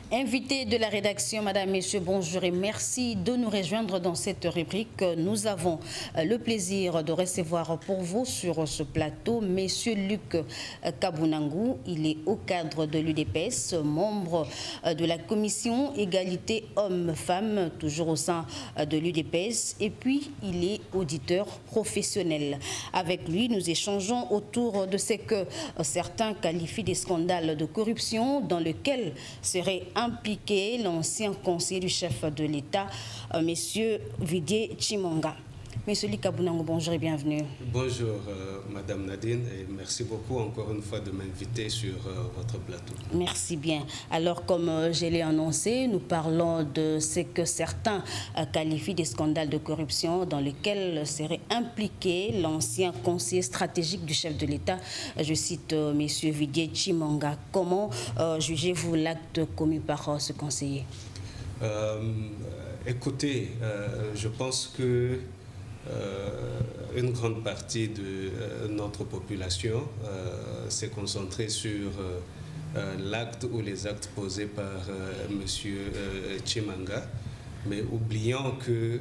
Invités de la rédaction, Madame, Messieurs, bonjour et merci de nous rejoindre dans cette rubrique. Nous avons le plaisir de recevoir pour vous sur ce plateau Monsieur Luc Kabunangu. Il est au cadre de l'UDPS, membre de la commission égalité hommes-femmes, toujours au sein de l'UDPS. Et puis, il est auditeur professionnel. Avec lui, nous échangeons autour de ce que certains qualifient des scandales de corruption dans lesquels seraient impliqué l'ancien conseiller du chef de l'État, M. Viguier Tshimanga. Monsieur Kabunangu, bonjour et bienvenue. Bonjour, Madame Nadine, et merci beaucoup encore une fois de m'inviter sur votre plateau. Merci bien. Alors, comme je l'ai annoncé, nous parlons de ce que certains qualifient des scandales de corruption dans lesquels serait impliqué l'ancien conseiller stratégique du chef de l'État, je cite M. Viguier Tshimanga. Comment jugez-vous l'acte commis par ce conseiller? Écoutez, je pense que une grande partie de notre population s'est concentrée sur l'acte ou les actes posés par M. Tshimanga, mais oubliant que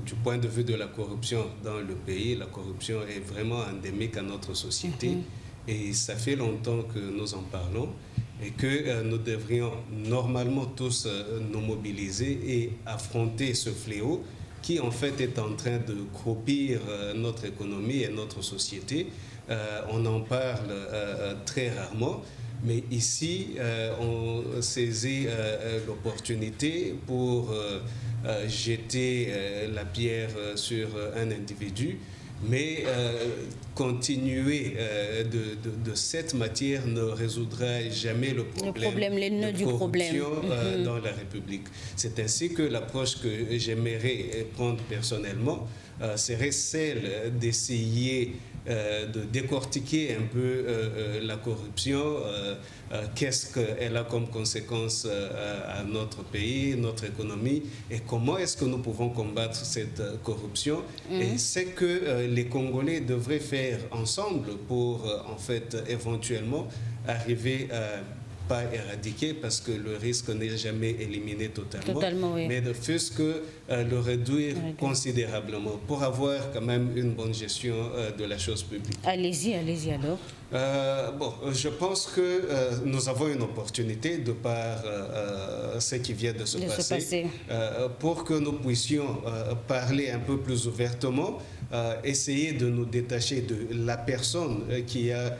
du point de vue de la corruption dans le pays, la corruption est vraiment endémique à notre société et ça fait longtemps que nous en parlons et que nous devrions normalement tous nous mobiliser et affronter ce fléau qui en fait est en train de croupir notre économie et notre société. On en parle très rarement, mais ici, on saisit l'opportunité pour jeter la pierre sur un individu, mais continuer de cette matière ne résoudra jamais le problème de corruption dans la République. C'est ainsi que l'approche que j'aimerais prendre personnellement serait celle d'essayer de décortiquer un peu la corruption, qu'est-ce qu'elle a comme conséquence à notre pays, notre économie, et comment est-ce que nous pouvons combattre cette corruption, et c'est que les Congolais devraient faire ensemble pour en fait éventuellement arriver à pas éradiquer, parce que le risque n'est jamais éliminé totalement, oui. Mais de fût-ce que le réduire considérablement pour avoir quand même une bonne gestion de la chose publique. Allez-y alors. Bon, je pense que nous avons une opportunité de par ce qui vient de se passer. Pour que nous puissions parler un peu plus ouvertement, essayer de nous détacher de la personne qui a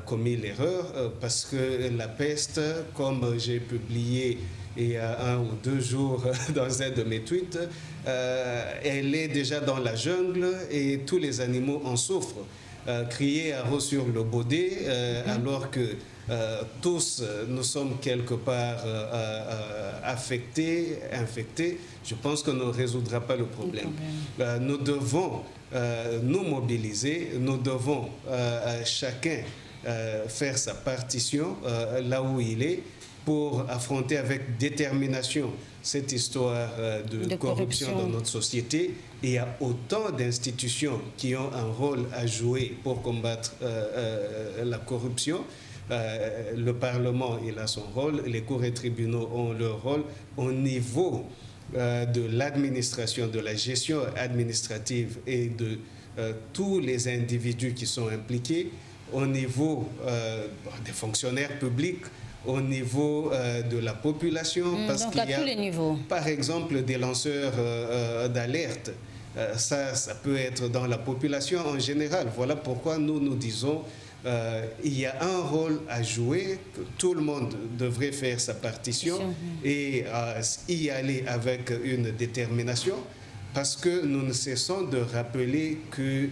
commis l'erreur, parce que la peste, comme j'ai publié il y a 1 ou 2 jours dans un de mes tweets, elle est déjà dans la jungle et tous les animaux en souffrent. Crier à veau sur le baudet, alors que tous nous sommes quelque part affectés, infectés, je pense que ne résoudra pas le problème. Nous devons nous mobiliser, nous devons chacun faire sa partition là où il est pour affronter avec détermination cette histoire de corruption dans notre société. Et il y a autant d'institutions qui ont un rôle à jouer pour combattre la corruption. Le Parlement, il a son rôle, les cours et tribunaux ont leur rôle. Au niveau de l'administration, de la gestion administrative et de tous les individus qui sont impliqués, au niveau des fonctionnaires publics, au niveau de la population, parce qu'il y a, par exemple, des lanceurs d'alerte. Ça peut être dans la population en général. Voilà pourquoi nous disons il y a un rôle à jouer, que tout le monde devrait faire sa partition et y aller avec une détermination, parce que nous ne cessons de rappeler que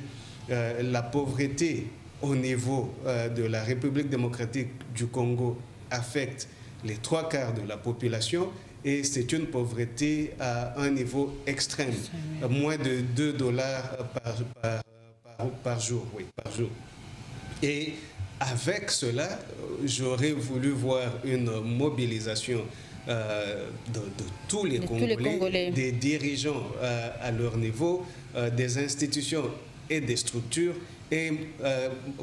la pauvreté au niveau de la République démocratique du Congo affecte les 3/4 de la population, et c'est une pauvreté à un niveau extrême, moins de $2 par jour, par jour. Et avec cela, j'aurais voulu voir une mobilisation de tous les Congolais, des dirigeants à leur niveau, des institutions et des structures, et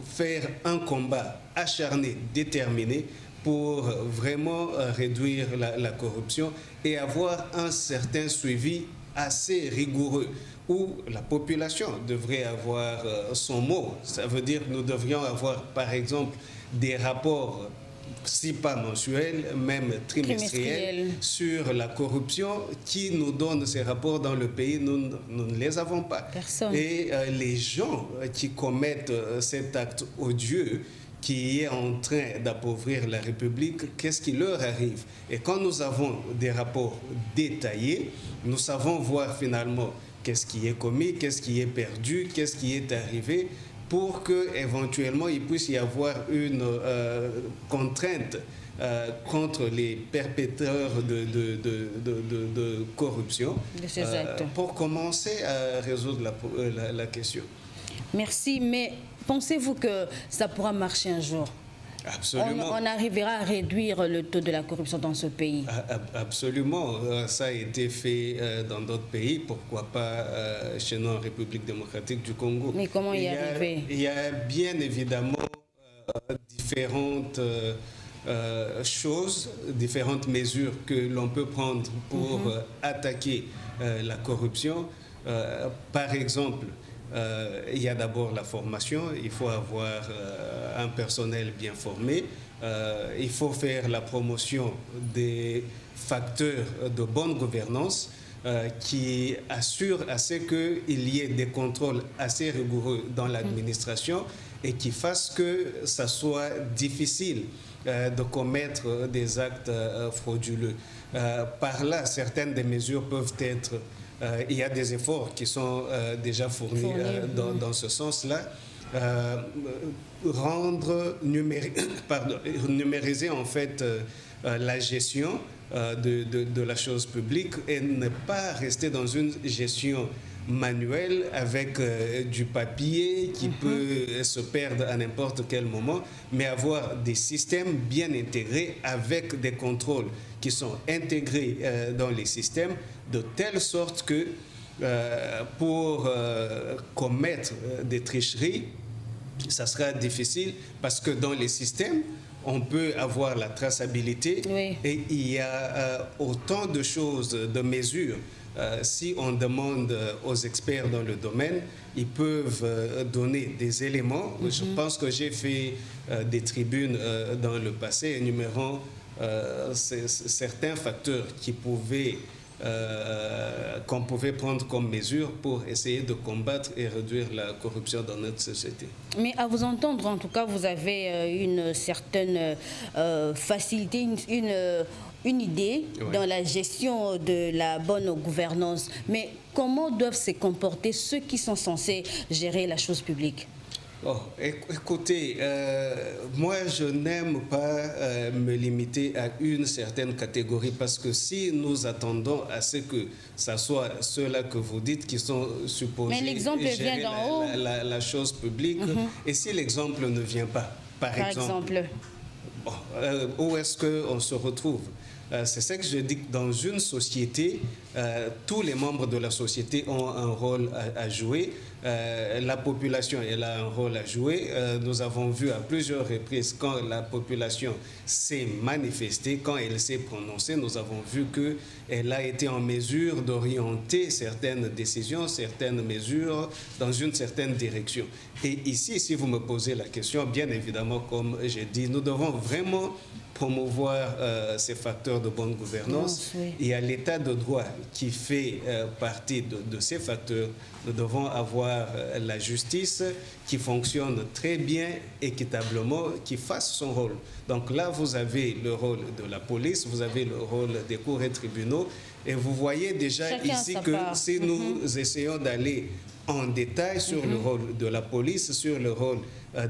faire un combat acharné, déterminé, pour vraiment réduire la corruption et avoir un certain suivi assez rigoureux où la population devrait avoir son mot. Ça veut dire que nous devrions avoir, par exemple, des rapports, si pas mensuels, même trimestriels, sur la corruption. Qui nous donne ces rapports dans le pays? Nous ne les avons pas. Personne. Et les gens qui commettent cet acte odieux, qui est en train d'appauvrir la République, qu'est-ce qui leur arrive? Et quand nous avons des rapports détaillés, nous savons voir finalement qu'est-ce qui est commis, qu'est-ce qui est perdu, qu'est-ce qui est arrivé, pour qu'éventuellement il puisse y avoir une contrainte contre les perpétrateurs de corruption, pour commencer à résoudre la question. Merci, mais pensez-vous que ça pourra marcher un jour? Absolument. On arrivera à réduire le taux de la corruption dans ce pays? Absolument. Ça a été fait dans d'autres pays. Pourquoi pas chez nous en République démocratique du Congo? Mais comment y arriver? Il y a bien évidemment différentes choses, différentes mesures que l'on peut prendre pour attaquer la corruption. Par exemple, il y a d'abord la formation. Il faut avoir un personnel bien formé. Il faut faire la promotion des facteurs de bonne gouvernance qui assurent à ce qu'il y ait des contrôles assez rigoureux dans l'administration et qui fassent que ça soit difficile de commettre des actes frauduleux. Par là, certaines des mesures peuvent être... il y a des efforts qui sont déjà fournis dans ce sens-là. Numériser en fait la gestion de la chose publique et ne pas rester dans une gestion manuelle avec du papier qui peut se perdre à n'importe quel moment, mais avoir des systèmes bien intégrés avec des contrôles qui sont intégrés dans les systèmes de telle sorte que pour commettre des tricheries, ça sera difficile parce que dans les systèmes, on peut avoir la traçabilité et il y a autant de choses, de mesures. Si on demande aux experts dans le domaine, ils peuvent donner des éléments. Je pense que j'ai fait des tribunes dans le passé énumérant certains facteurs qui pouvaient qu'on pouvait prendre comme mesure pour essayer de combattre et réduire la corruption dans notre société. Mais à vous entendre, en tout cas, vous avez une certaine facilité, une idée dans la gestion de la bonne gouvernance. Mais comment doivent se comporter ceux qui sont censés gérer la chose publique? Oh, écoutez, moi je n'aime pas me limiter à une certaine catégorie parce que si nous attendons à ce que ça soit ceux-là que vous dites qui sont supposés gérer la chose publique, et si l'exemple ne vient pas, par exemple où est-ce qu'on se retrouve? C'est ça que je dis, que dans une société, tous les membres de la société ont un rôle à jouer. La population, elle a un rôle à jouer. Nous avons vu à plusieurs reprises quand la population s'est manifestée, quand elle s'est prononcée, nous avons vu qu'elle a été en mesure d'orienter certaines décisions, certaines mesures dans une certaine direction. Et ici, si vous me posez la question, bien évidemment, comme j'ai dit, nous devons vraiment promouvoir ces facteurs de bonne gouvernance. Et à l'état de droit qui fait partie de ces facteurs, nous devons avoir la justice qui fonctionne très bien, équitablement, qui fasse son rôle. Donc là, vous avez le rôle de la police, vous avez le rôle des cours et tribunaux, et vous voyez déjà ici que si nous essayons d'aller en détail sur le rôle de la police, sur le rôle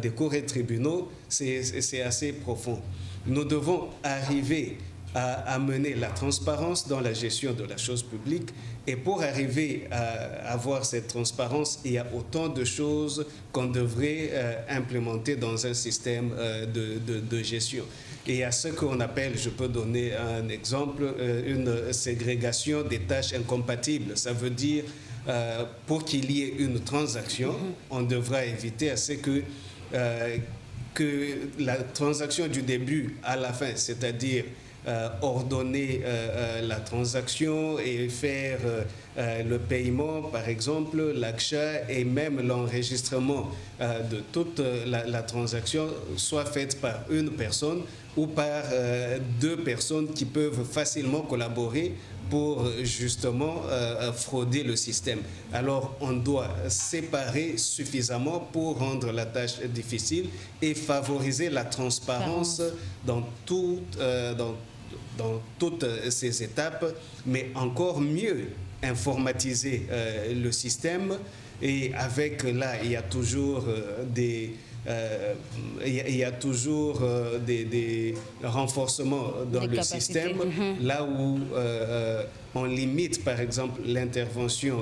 des cours et tribunaux, c'est assez profond. Nous devons arriver à amener la transparence dans la gestion de la chose publique. Et pour arriver à avoir cette transparence, il y a autant de choses qu'on devrait implémenter dans un système de gestion. Et à ce qu'on appelle, je peux donner un exemple, une ségrégation des tâches incompatibles. Ça veut dire, pour qu'il y ait une transaction, on devra éviter à ce que que la transaction du début à la fin, c'est-à-dire ordonner la transaction et faire le paiement, par exemple, l'achat et même l'enregistrement de toute la transaction soit faite par une personne ou par deux personnes qui peuvent facilement collaborer pour justement frauder le système. Alors, on doit séparer suffisamment pour rendre la tâche difficile et favoriser la transparence dans toutes ces étapes, mais encore mieux informatiser le système. Et avec là, il y a toujours des renforcements dans le système, là où on limite par exemple l'intervention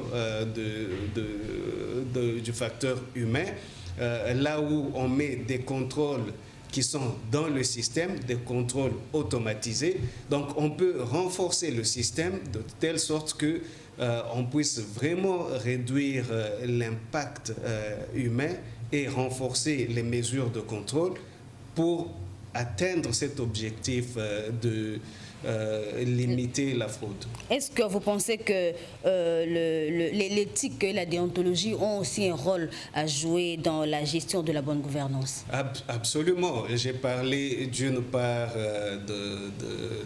du facteur humain, là où on met des contrôles qui sont dans le système, des contrôles automatisés. Donc on peut renforcer le système de telle sorte que on puisse vraiment réduire l'impact humain et renforcer les mesures de contrôle pour atteindre cet objectif de limiter la fraude. Est-ce que vous pensez que l'éthique et la déontologie ont aussi un rôle à jouer dans la gestion de la bonne gouvernance? Absolument. J'ai parlé d'une part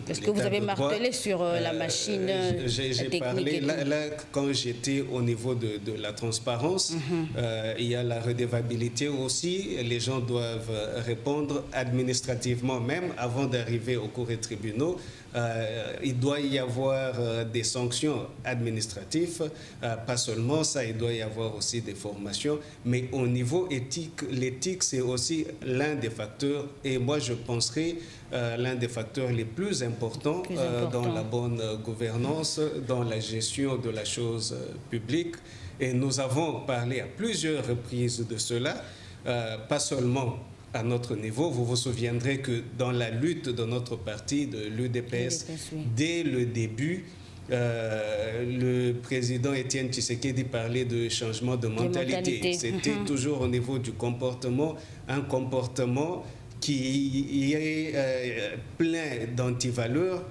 Est-ce que vous avez martelé sur la machine J'ai parlé, là, quand j'étais au niveau de la transparence, il y a la redevabilité aussi. Les gens doivent répondre administrativement même avant d'arriver aux cours et tribunaux. Il doit y avoir des sanctions administratives, pas seulement ça, il doit y avoir aussi des formations, mais au niveau éthique, l'éthique c'est aussi l'un des facteurs, et moi je penserais l'un des facteurs les plus importants dans la bonne gouvernance, dans la gestion de la chose publique. Et nous avons parlé à plusieurs reprises de cela, pas seulement à notre niveau. Vous vous souviendrez que dans la lutte de notre parti, de l'UDPS, dès le début, le président Étienne Tshisekedi parlait de changement de mentalité. C'était toujours au niveau du comportement, un comportement qui est plein d'antivaleurs,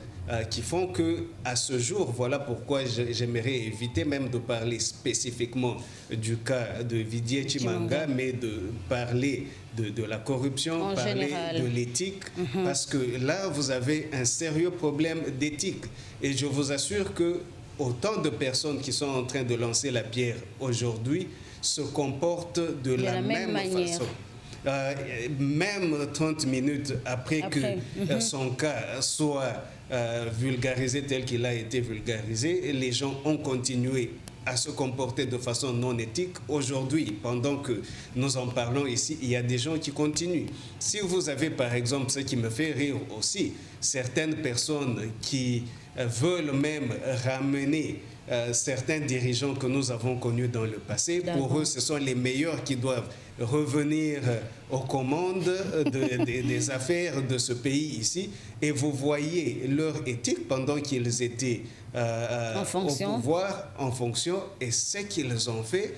qui font que à ce jour, voilà pourquoi j'aimerais éviter même de parler spécifiquement du cas de Didier Tshimanga, mais de parler de la corruption, en parler général. de l'éthique, parce que là, vous avez un sérieux problème d'éthique. Et je vous assure que autant de personnes qui sont en train de lancer la pierre aujourd'hui se comportent de la même façon. Même 30 minutes après que son cas soit vulgarisé tel qu'il a été vulgarisé, les gens ont continué à se comporter de façon non éthique. Aujourd'hui, pendant que nous en parlons ici, il y a des gens qui continuent. Si vous avez par exemple, ce qui me fait rire aussi, certaines personnes qui veulent même ramener certains dirigeants que nous avons connus dans le passé, pour eux, ce sont les meilleurs qui doivent revenir aux commandes des affaires de ce pays ici. Et vous voyez leur éthique pendant qu'ils étaient au pouvoir, en fonction, et ce qu'ils ont fait.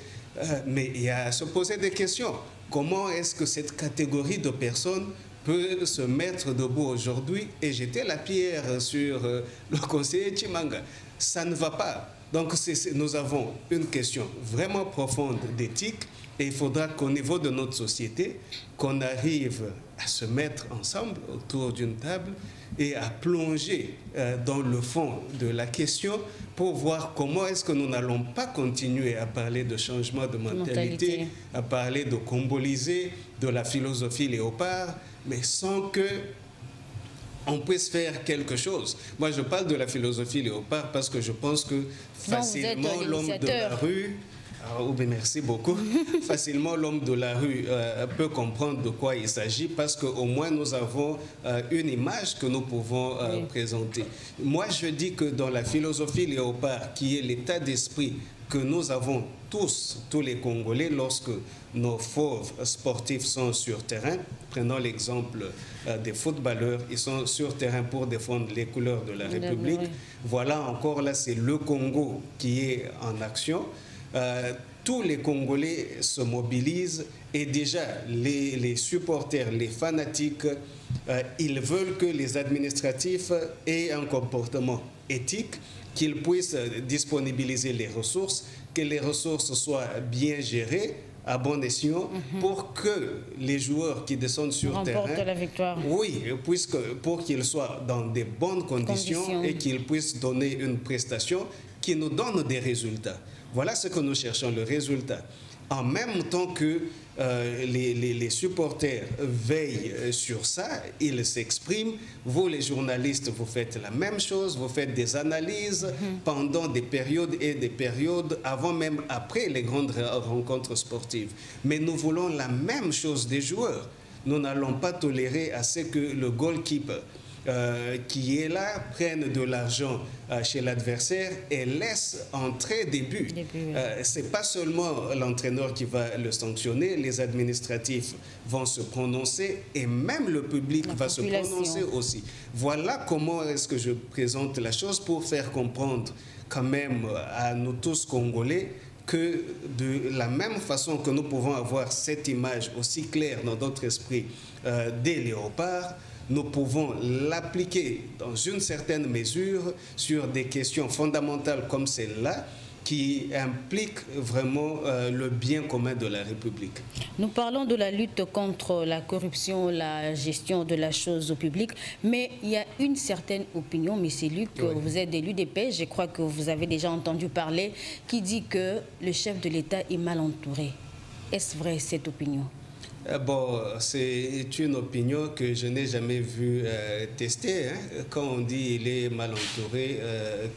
Mais il y a à se poser des questions. Comment est-ce que cette catégorie de personnes peut se mettre debout aujourd'hui et jeter la pierre sur le conseiller Tshimanga? Ça ne va pas. Donc nous avons une question vraiment profonde d'éthique, et il faudra qu'au niveau de notre société, qu'on arrive à se mettre ensemble autour d'une table et à plonger dans le fond de la question pour voir comment est-ce que nous n'allons pas continuer à parler de changement de mentalité, à parler de comboliser, de la philosophie léopard, mais sans que on puisse faire quelque chose. Moi, je parle de la philosophie léopard parce que je pense que facilement l'homme de la rue... merci beaucoup. Facilement, l'homme de la rue peut comprendre de quoi il s'agit parce qu'au moins nous avons une image que nous pouvons présenter. Moi, je dis que dans la philosophie léopard, qui est l'état d'esprit que nous avons tous les Congolais, lorsque nos fauves sportifs sont sur terrain, prenons l'exemple des footballeurs, ils sont sur terrain pour défendre les couleurs de la République. Voilà, encore là, c'est le Congo qui est en action. tous les Congolais se mobilisent et déjà les supporters, les fanatiques, ils veulent que les administratifs aient un comportement éthique, qu'ils puissent disponibiliser les ressources, que les ressources soient bien gérées à bon escient pour que les joueurs qui descendent sur terrain la victoire. Oui, pour qu'ils soient dans de bonnes conditions et qu'ils puissent donner une prestation qui nous donne des résultats. Voilà ce que nous cherchons, le résultat. En même temps que les supporters veillent sur ça, ils s'expriment. Vous, les journalistes, vous faites la même chose, vous faites des analyses pendant des périodes et des périodes, avant même après les grandes rencontres sportives. Mais nous voulons la même chose des joueurs. Nous n'allons pas tolérer à ce que le goalkeeper qui est là prenne de l'argent chez l'adversaire et laisse entrer des buts. Ce n'est pas seulement l'entraîneur qui va le sanctionner, les administratifs vont se prononcer et même le public va se prononcer aussi. Voilà comment est-ce que je présente la chose pour faire comprendre quand même à nous tous Congolais que de la même façon que nous pouvons avoir cette image aussi claire dans notre esprit des léopards, nous pouvons l'appliquer dans une certaine mesure sur des questions fondamentales comme celle-là qui impliquent vraiment le bien commun de la République. Nous parlons de la lutte contre la corruption, la gestion de la chose publique, mais il y a une certaine opinion, M. Luc, vous êtes de l'UDP, je crois que vous avez déjà entendu parler, qui dit que le chef de l'État est mal entouré. Est-ce vrai cette opinion ? Bon, c'est une opinion que je n'ai jamais vu tester. Hein. Quand on dit il est mal entouré,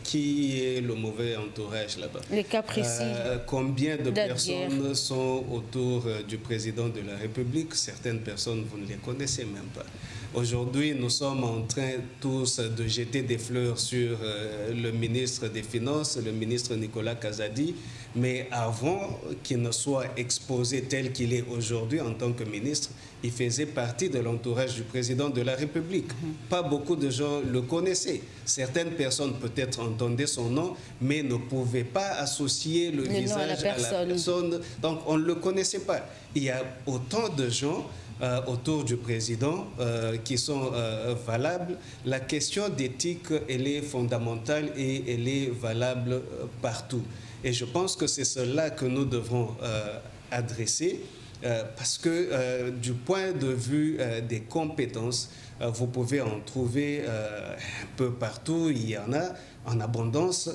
qui est le mauvais entourage là-bas? Les cas précis. Combien de personnes sont autour du président de la République? Certaines personnes, vous ne les connaissez même pas. Aujourd'hui, nous sommes en train tous de jeter des fleurs sur le ministre des Finances, le ministre Nicolas Kazadi, mais avant qu'il ne soit exposé tel qu'il est aujourd'hui en tant que ministre, il faisait partie de l'entourage du président de la République. Pas beaucoup de gens le connaissaient. Certaines personnes peut-être entendaient son nom, mais ne pouvaient pas associer le visage à la personne. Donc on ne le connaissait pas. Il y a autant de gens autour du président qui sont valables. La question d'éthique, elle est fondamentale et elle est valable partout. Et je pense que c'est cela que nous devrons adresser parce que du point de vue des compétences, vous pouvez en trouver un peu partout, il y en a en abondance.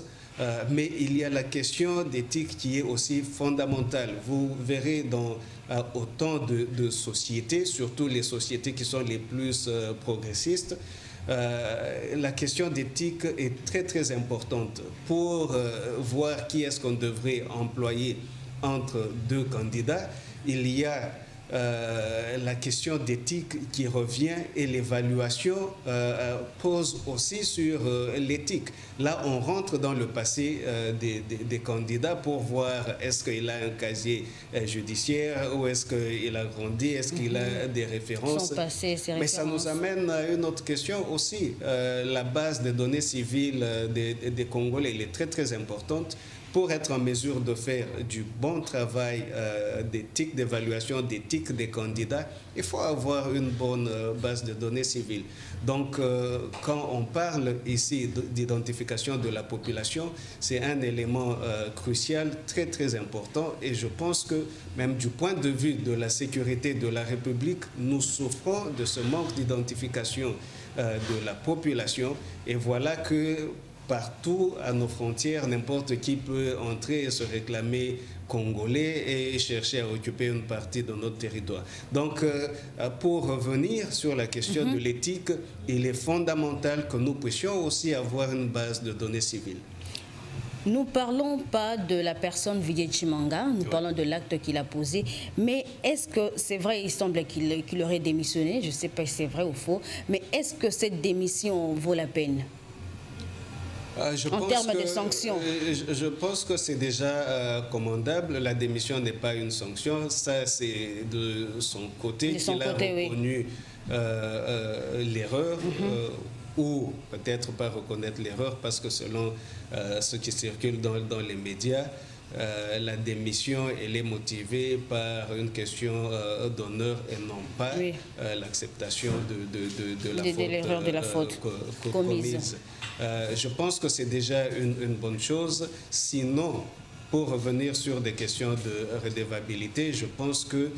Mais il y a la question d'éthique qui est aussi fondamentale. Vous verrez dans autant de sociétés, surtout les sociétés qui sont les plus progressistes, la question d'éthique est très très importante pour voir qui est-ce qu'on devrait employer entre deux candidats. Il y a la question d'éthique qui revient et l'évaluation pose aussi sur l'éthique. Là, on rentre dans le passé des candidats pour voir est-ce qu'il a un casier judiciaire ou est-ce qu'il a grandi, est-ce qu'il a des références. Mais ça nous amène à une autre question aussi. La base des données civiles des Congolais, elle est très très importante. Pour être en mesure de faire du bon travail d'éthique, d'évaluation d'éthique des candidats, il faut avoir une bonne base de données civiles. Donc, quand on parle ici d'identification de la population, c'est un élément crucial, très très important. Et je pense que même du point de vue de la sécurité de la République, nous souffrons de ce manque d'identification de la population. Et voilà que partout à nos frontières, n'importe qui peut entrer et se réclamer congolais et chercher à occuper une partie de notre territoire. Donc, pour revenir sur la question de l'éthique, il est fondamental que nous puissions aussi avoir une base de données civiles. Nous ne parlons pas de la personne Villiers Chimanga, nous parlons de l'acte qu'il a posé, mais est-ce que c'est vrai, il semble qu'il aurait démissionné, je ne sais pas si c'est vrai ou faux, mais est-ce que cette démission vaut la peine ? En termes de sanctions. Je pense que c'est déjà commandable. La démission n'est pas une sanction. Ça, c'est de son côté qu'il a reconnu l'erreur ou peut-être pas reconnaître l'erreur parce que selon ce qui circule dans les médias, la démission, elle est motivée par une question d'honneur et non pas l'acceptation de l'erreur de la faute commise. Je pense que c'est déjà une bonne chose. Sinon, pour revenir sur des questions de redevabilité, je pense que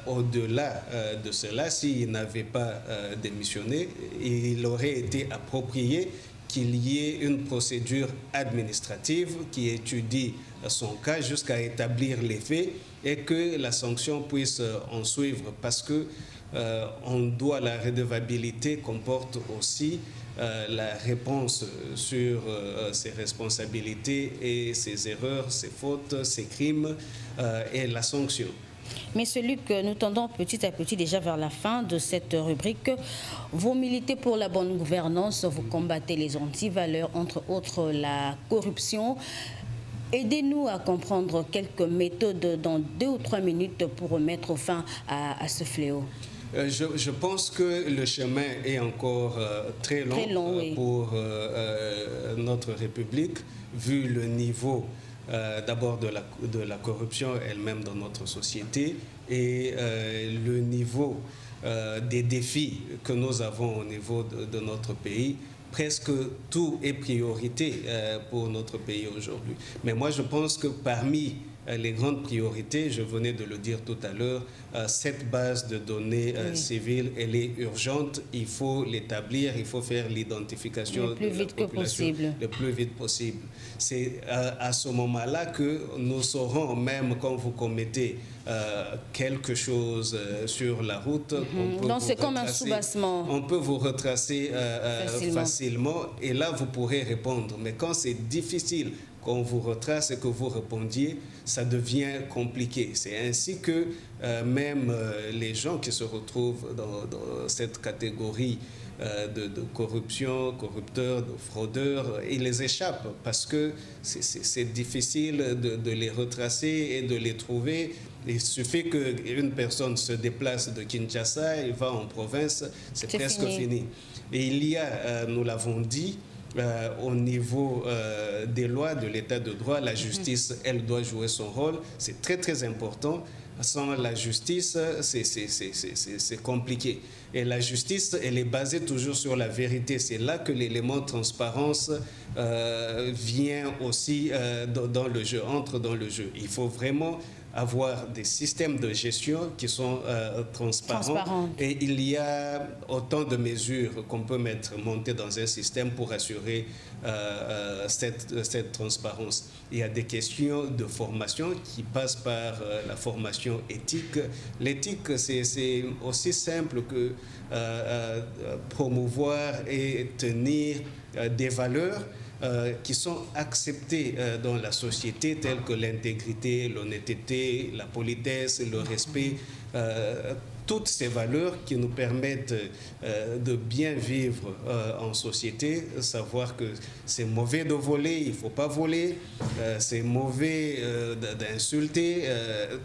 au-delà de cela, s'il n'avait pas démissionné, il aurait été approprié qu'il y ait une procédure administrative qui étudie son cas jusqu'à établir les faits et que la sanction puisse en suivre, parce que la redevabilité comporte aussi la réponse sur ses responsabilités et ses erreurs, ses fautes, ses crimes et la sanction. Monsieur Luc, nous tendons petit à petit déjà vers la fin de cette rubrique. Vous militez pour la bonne gouvernance, vous combattez les antivaleurs, entre autres la corruption. Aidez-nous à comprendre quelques méthodes dans 2 ou 3 minutes pour mettre fin à ce fléau. Je pense que le chemin est encore très long, pour notre République, vu le niveau d'abord de la corruption elle-même dans notre société et le niveau des défis que nous avons au niveau de notre pays. Presque tout est priorité pour notre pays aujourd'hui. Mais moi, je pense que parmi les grandes priorités, je venais de le dire tout à l'heure, cette base de données civiles, elle est urgente, il faut l'établir, il faut faire l'identification le plus vite que possible. Le plus vite possible. C'est à ce moment-là que nous saurons, même quand vous commettez quelque chose sur la route, donc c'est comme un soubassement. On peut vous retracer facilement et là vous pourrez répondre. Mais quand c'est difficile qu'on vous retrace et que vous répondiez, ça devient compliqué. C'est ainsi que même les gens qui se retrouvent dans cette catégorie de corruption, corrupteurs, de fraudeurs, ils les échappent parce que c'est difficile de les retracer et de les trouver. Il suffit qu'une personne se déplace de Kinshasa, il va en province, c'est presque fini. Et il y a, nous l'avons dit, au niveau des lois, de l'état de droit, la justice, elle doit jouer son rôle. C'est très, très important. Sans la justice, c'est compliqué. Et la justice, elle est basée toujours sur la vérité. C'est là que l'élément transparence vient aussi dans le jeu, entre dans le jeu. Il faut vraiment avoir des systèmes de gestion qui sont transparents. Et il y a autant de mesures qu'on peut monter dans un système pour assurer cette transparence. Il y a des questions de formation qui passent par la formation éthique. L'éthique, c'est aussi simple que promouvoir et tenir des valeurs qui sont acceptées dans la société, telles que l'intégrité, l'honnêteté, la politesse, le respect, toutes ces valeurs qui nous permettent de bien vivre en société, savoir que c'est mauvais de voler, il ne faut pas voler, c'est mauvais d'insulter,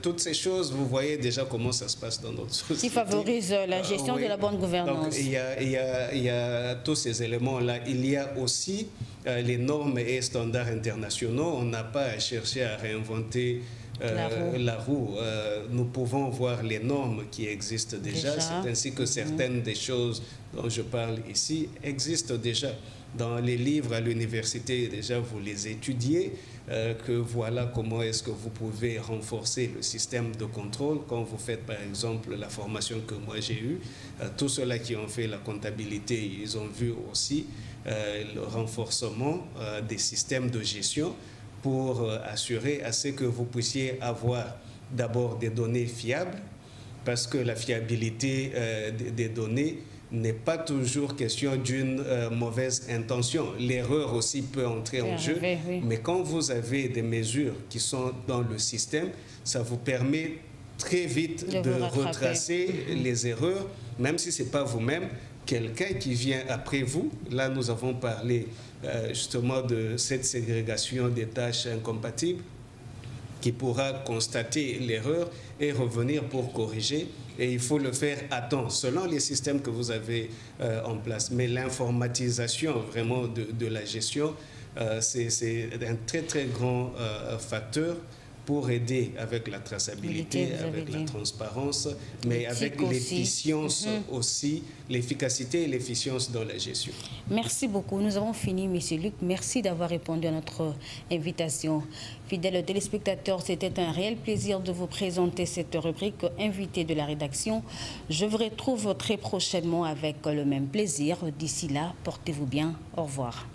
toutes ces choses, vous voyez déjà comment ça se passe dans notre société. Qui favorise la gestion de la bonne gouvernance. Donc, il y a tous ces éléments-là. Il y a aussi les normes et standards internationaux. On n'a pas à chercher à réinventer la roue. Nous pouvons voir les normes qui existent déjà. C'est ainsi que certaines des choses dont je parle ici existent déjà. Dans les livres à l'université, déjà, vous les étudiez, que voilà comment est-ce que vous pouvez renforcer le système de contrôle. Quand vous faites, par exemple, la formation que moi j'ai eue, tous ceux-là qui ont fait la comptabilité, ils ont vu aussi le renforcement des systèmes de gestion pour assurer à ce que vous puissiez avoir d'abord des données fiables, parce que la fiabilité des données n'est pas toujours question d'une mauvaise intention. L'erreur aussi peut entrer en jeu, mais quand vous avez des mesures qui sont dans le système, ça vous permet très vite de retracer les erreurs, même si ce n'est pas vous-même, quelqu'un qui vient après vous. Là, nous avons parlé justement de cette ségrégation des tâches incompatibles, qui pourra constater l'erreur et revenir pour corriger. Et il faut le faire à temps, selon les systèmes que vous avez en place. Mais l'informatisation vraiment de la gestion c'est un très très grand facteur pour aider avec la traçabilité, avec la transparence, mais avec l'efficience aussi, l'efficacité et l'efficience dans la gestion. Merci beaucoup. Nous avons fini, M. Luc. Merci d'avoir répondu à notre invitation. Fidèles téléspectateurs, c'était un réel plaisir de vous présenter cette rubrique Invité de la rédaction. Je vous retrouve très prochainement avec le même plaisir. D'ici là, portez-vous bien. Au revoir.